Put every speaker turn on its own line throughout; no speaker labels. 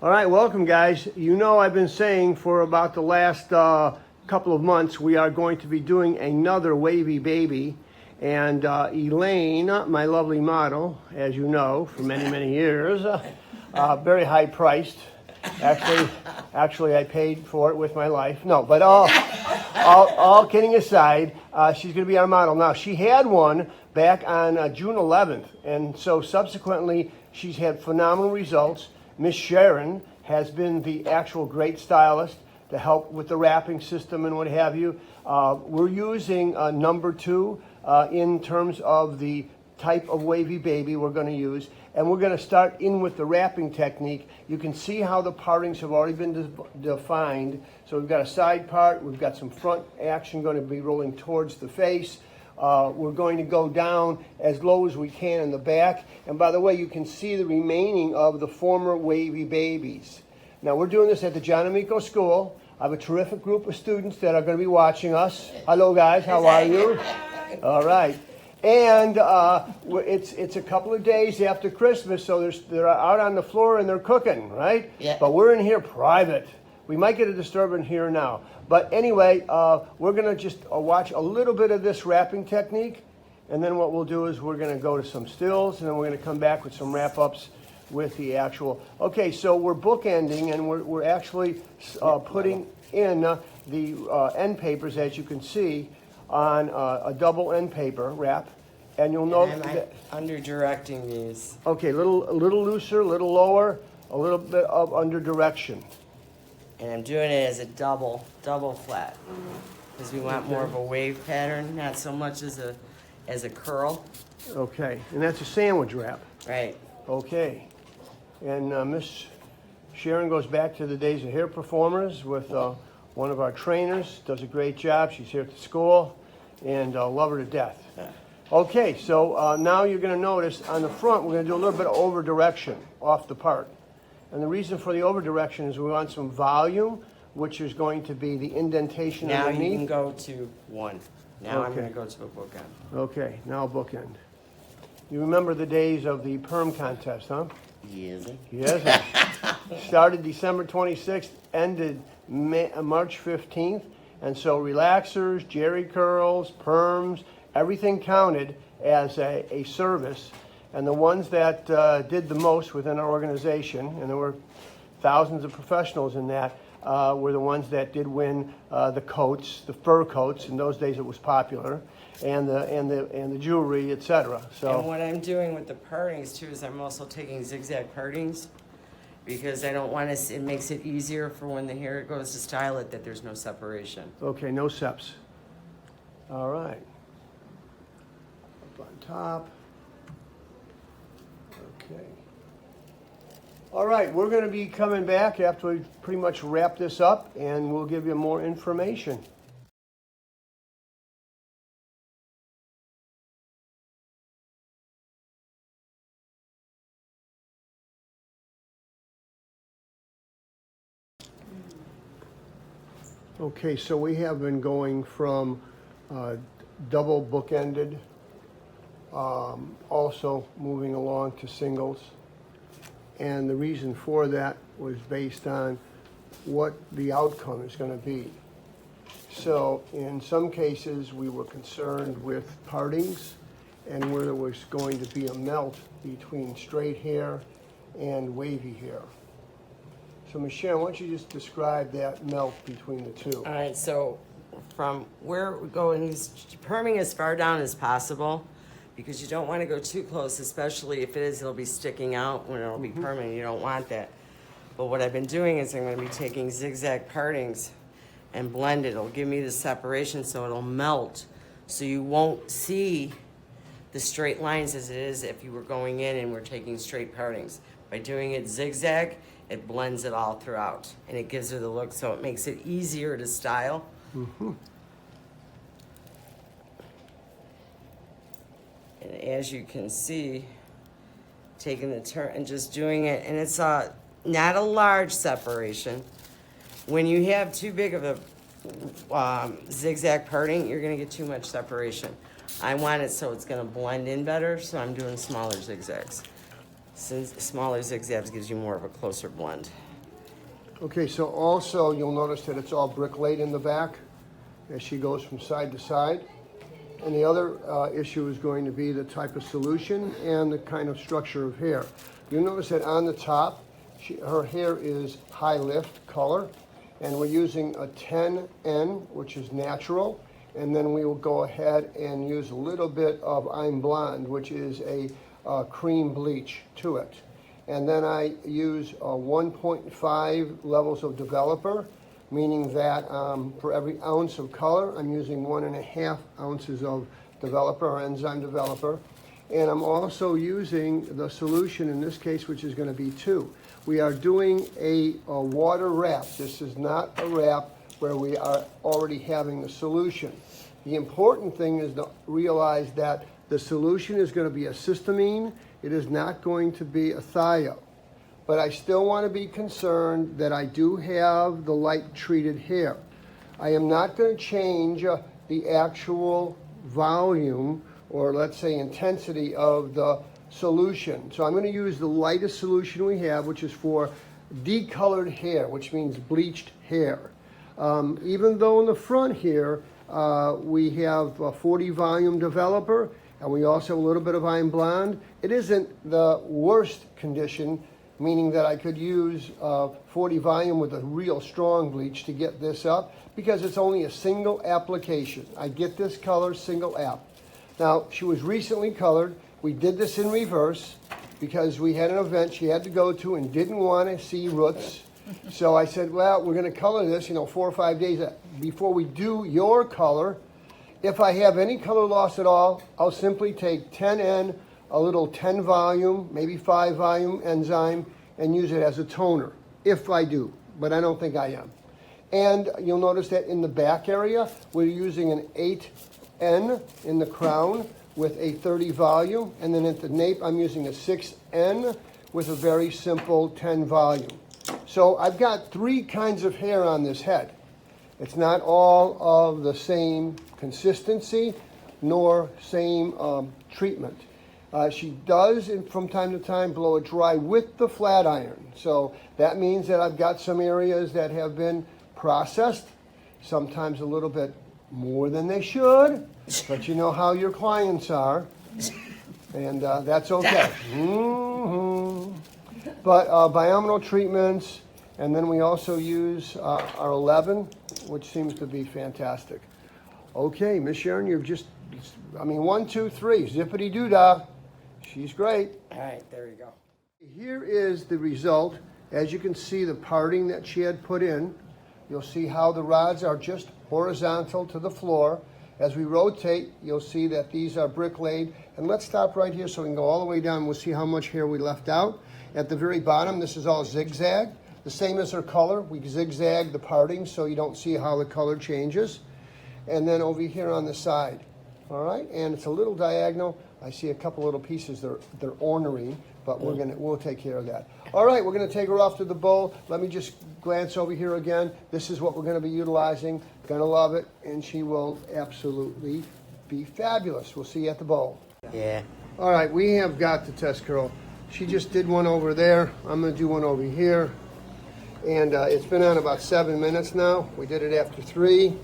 All right, welcome guys. You know I've been saying for about the last couple of months we are going to be doing another Wavy baby. And Elaine, my lovely model, as you know, for many, many years, very high priced. Actually, I paid for it with my life. No, but all kidding aside, she's going to be our model. Now, she had one back on June 11th, and so subsequently she's had phenomenal results. Miss Sharon has been the actual great stylist to help with the wrapping system and what have you. We're using number 2 in terms of the type of Wavy baby we're going to use. And we're going to start in with the wrapping technique. You can see how the partings have already been defined. So we've got a side part, we've got some front action going to be rolling towards the face. We're going to go down as low as we can in the back. And by the way, you can see the remaining of the former Wavy babies. Now we're doing this at the John Amico School. I have a terrific group of students that are going to be watching us. Hello guys, how are you? All right. And it's a couple of days after Christmas, so they're out on the floor and they're cooking, right?
Yeah.
But we're in here private. We might get a disturbance here now. But anyway, we're going to just watch a little bit of this wrapping technique. And then what we'll do is we're going to go to some stills, and then we're going to come back with some wrap-ups with the actual. Okay, so we're bookending, and we're actually putting in the end papers, as you can see, on a double end paper wrap, and you'll note that
under directing these.
Okay, a little looser, a little lower, a little bit of under direction.
And I'm doing it as a double flat, because we want more of a wave pattern, not so much as a curl.
Okay, and that's a sandwich wrap.
Right.
Okay, and Miss Sharon goes back to the days of hair performers with one of our trainers. Does a great job. She's here at the school, and love her to death. Okay, so now you're going to notice on the front we're going to do a little bit of over direction off the part. And the reason for the over direction is we want some volume, which is going to be the indentation
now
underneath.
You can go to 1. Now I'm
Okay.
going to go to a bookend.
Okay, now bookend. You remember the days of the perm contest, huh?
Yes.
Yes. Started December 26th, ended March 15th. And so relaxers, jerry curls, perms, everything counted as a service. And the ones that did the most within our organization, and there were thousands of professionals in that, were the ones that did win the coats, the fur coats. In those days, it was popular, and the jewelry, etc. So.
And what I'm doing with the partings too is I'm also taking zigzag partings, because I don't want to. It makes it easier for when the hair goes to style it that there's no separation.
Okay, no seps. All right. Up on top. Okay. All right, we're going to be coming back after we pretty much wrap this up, and we'll give you more information. Okay, so we have been going from double bookended, also moving along to singles. And the reason for that was based on what the outcome is going to be. So in some cases, we were concerned with partings and where there was going to be a melt between straight hair and wavy hair. So Michelle, why don't you just describe that melt between the two?
All right, so from where we're going, he's perming as far down as possible, because you don't want to go too close, especially if it is, it'll be sticking out when it'll be permanent. You don't want that. But what I've been doing is I'm going to be taking zigzag partings and blend it. It'll give me the separation so it'll melt, so you won't see the straight lines as it is if you were going in and we're taking straight partings. By doing it zigzag, it blends it all throughout, and it gives her the look, so it makes it easier to style.
Mm-hmm.
And as you can see, taking the turn and just doing it, and it's not a large separation. When you have too big of a zigzag parting, you're gonna get too much separation. I want it so it's gonna blend in better, so I'm doing smaller zigzags. Since smaller zigzags gives you more of a closer blend.
Okay, so also you'll notice that it's all brick laid in the back as she goes from side to side. And the other issue is going to be the type of solution and the kind of structure of hair. You'll notice that on the top, her hair is high lift color, and we're using a 10N, which is natural, and then we will go ahead and use a little bit of I'm Blonde, which is a cream bleach to it. And then I use 1.5 levels of developer, meaning that for every ounce of color, I'm using 1.5 ounces of developer or enzyme developer. And I'm also using the solution in this case, which is going to be 2. We are doing a water wrap. This is not a wrap where we are already having the solution. The important thing is to realize that the solution is going to be a cysteamine. It is not going to be a thio. But I still want to be concerned that I do have the light treated hair. I am not going to change the actual volume or let's say intensity of the solution. So I'm going to use the lightest solution we have, which is for decolored hair, which means bleached hair. Even though in the front here we have a 40 volume developer and we also have a little bit of I'm Blonde, it isn't the worst condition, meaning that I could use 40 volume with a real strong bleach to get this up because it's only a single application. I get this color single app. Now, she was recently colored. We did this in reverse because we had an event she had to go to and didn't want to see roots. So I said, well, we're going to color this, 4 or 5 days before we do your color. If I have any color loss at all, I'll simply take 10N, a little 10 volume, maybe 5 volume enzyme, and use it as a toner, if I do, but I don't think I am. And you'll notice that in the back area, we're using an 8N in the crown with a 30 volume, and then at the nape, I'm using a 6N with a very simple 10 volume. So I've got 3 kinds of hair on this head. It's not all of the same consistency, nor same treatment. She does, from time to time, blow it dry with the flat iron. So that means that I've got some areas that have been processed, sometimes a little bit more than they should, but you know how your clients are, and that's okay. But biomineral treatments, and then we also use our 11, which seems to be fantastic. Okay, Miss Sharon, you've just, 1, 2, 3, zippity-doo-dah. She's great.
All right, there you go.
Here is the result. As you can see, the parting that she had put in. You'll see how the rods are just horizontal to the floor. As we rotate, you'll see that these are brick laid. And let's stop right here so we can go all the way down. We'll see how much hair we left out. At the very bottom, this is all zigzag. The same as her color. We zigzag the parting so you don't see how the color changes. And then over here on the side. All right, and it's a little diagonal. I see a couple little pieces. They're ornery, but we'll take care of that. All right, we're gonna take her off to the bowl. Let me just glance over here again. This is what we're gonna be utilizing. Gonna love it, and she will absolutely be fabulous. We'll see you at the bowl.
Yeah.
All right, we have got the test curl. She just did one over there. I'm gonna do one over here. And it's been on about 7 minutes now. We did it after 3.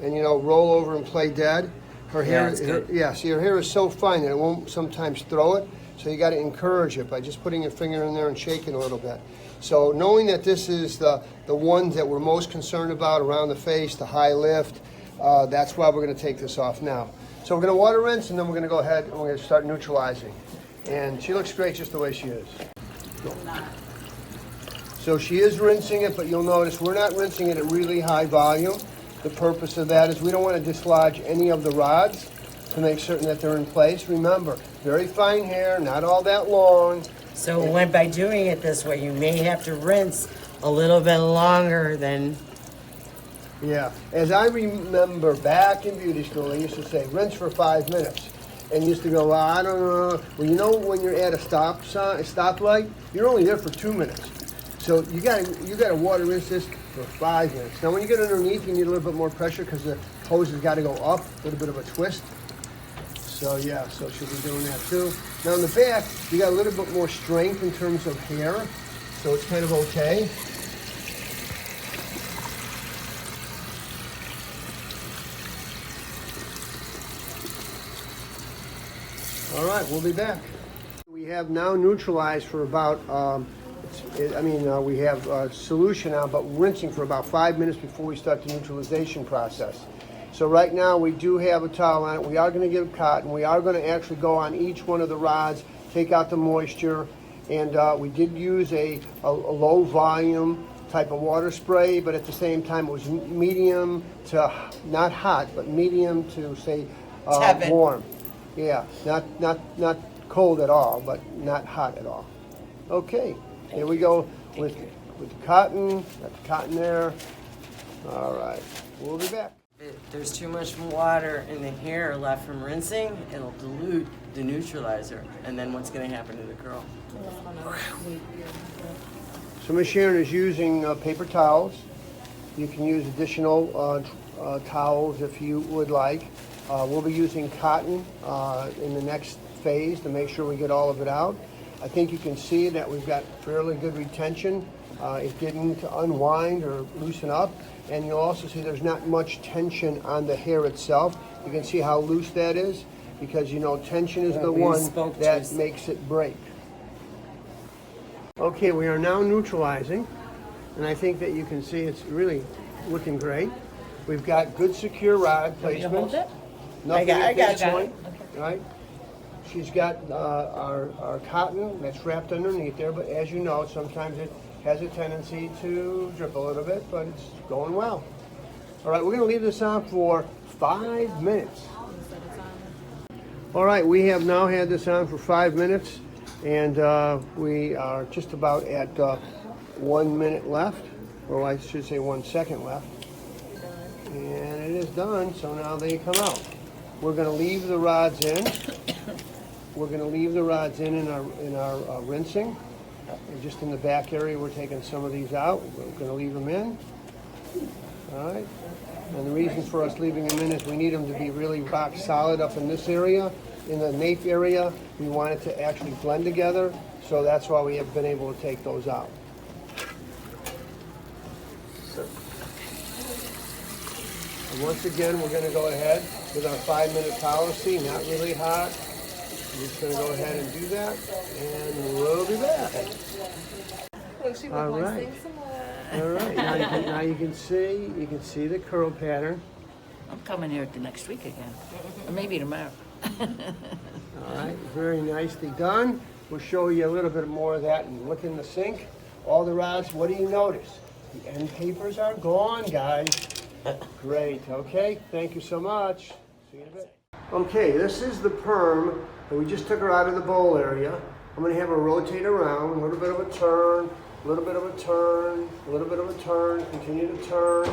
And roll over and play dead. Her hair, see, her hair is so fine that it won't sometimes throw it. So you got to encourage it by just putting your finger in there and shaking a little bit. So knowing that this is the ones that we're most concerned about around the face, the high lift, that's why we're going to take this off now. So we're going to water rinse, and then we're going to go ahead and we're going to start neutralizing. And she looks great just the way she is. So she is rinsing it, but you'll notice we're not rinsing it at really high volume. The purpose of that is we don't want to dislodge any of the rods to make certain that they're in place. Remember, very fine hair, not all that long.
So by doing it this way, you may have to rinse a little bit longer than...
Yeah. As I remember back in beauty school, they used to say, rinse for 5 minutes. And used to go, well, I don't know. Well, when you're at a stoplight, you're only there for 2 minutes. So you gotta water rinse this for 5 minutes. Now when you get underneath, you need a little bit more pressure because the hose has got to go up, a little bit of a twist. So yeah, so she'll be doing that too. Now in the back, you got a little bit more strength in terms of hair, so it's kind of okay. All right, we'll be back. We have now neutralized for about, we have solution now, but rinsing for about 5 minutes before we start the neutralization process. So right now we do have a towel on it. We are going to get cotton. We are going to actually go on each one of the rods, take out the moisture, and we did use a low volume type of water spray, but at the same time it was medium to, not hot, but medium to say warm. Yeah, not cold at all, but not hot at all. Okay, here we go with the cotton. Got the cotton there. All right, we'll be back.
If there's too much water in the hair left from rinsing, it'll dilute the neutralizer. And then what's going to happen to the curl?
So Ms. Sharon is using paper towels. You can use additional towels if you would like. We'll be using cotton in the next phase to make sure we get all of it out. I think you can see that we've got fairly good retention. It didn't unwind or loosen up. And you'll also see there's not much tension on the hair itself. You can see how loose that is, because you know tension is the one that makes it break. Okay, we are now neutralizing, and I think that you can see it's really looking great. We've got good secure rod placements. Nothing at this point, right? She's got our cotton that's wrapped underneath there, but as you know, sometimes it has a tendency to drip a little bit, but it's going well. All right, we're going to leave this on for 5 minutes. All right, we have now had this on for 5 minutes, and we are just about at 1 minute left, or I should say 1 second left. And it is done, so now they come out. We're going to leave the rods in. We're going to leave the rods in our rinsing. And just in the back area, we're taking some of these out. We're going to leave them in. All right. And the reason for us leaving them in is we need them to be really rock solid up in this area. In the nape area, we want it to actually blend together. So that's why we have been able to take those out. And once again, we're going to go ahead with our 5-minute policy, not really hot. We're just going to go ahead and do that, and we'll be back. All right. All right. Now you can see the curl pattern.
I'm coming here the next week again, or maybe tomorrow.
All right. Very nicely done. We'll show you a little bit more of that and look in the sink. All the rods. What do you notice? The end papers are gone, guys. Great. Okay. Thank you so much. See you in a bit. Okay, this is the perm, and we just took her out of the bowl area. I'm going to have her rotate around, a little bit of a turn, a little bit of a turn, a little bit of a turn, continue to turn.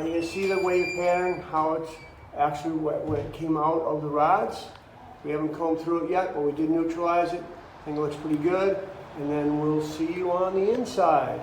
You can see the wave pattern, how it's actually when it came out of the rods. We haven't combed through it yet, but we did neutralize it. I think it looks pretty good. And then we'll see you on the inside.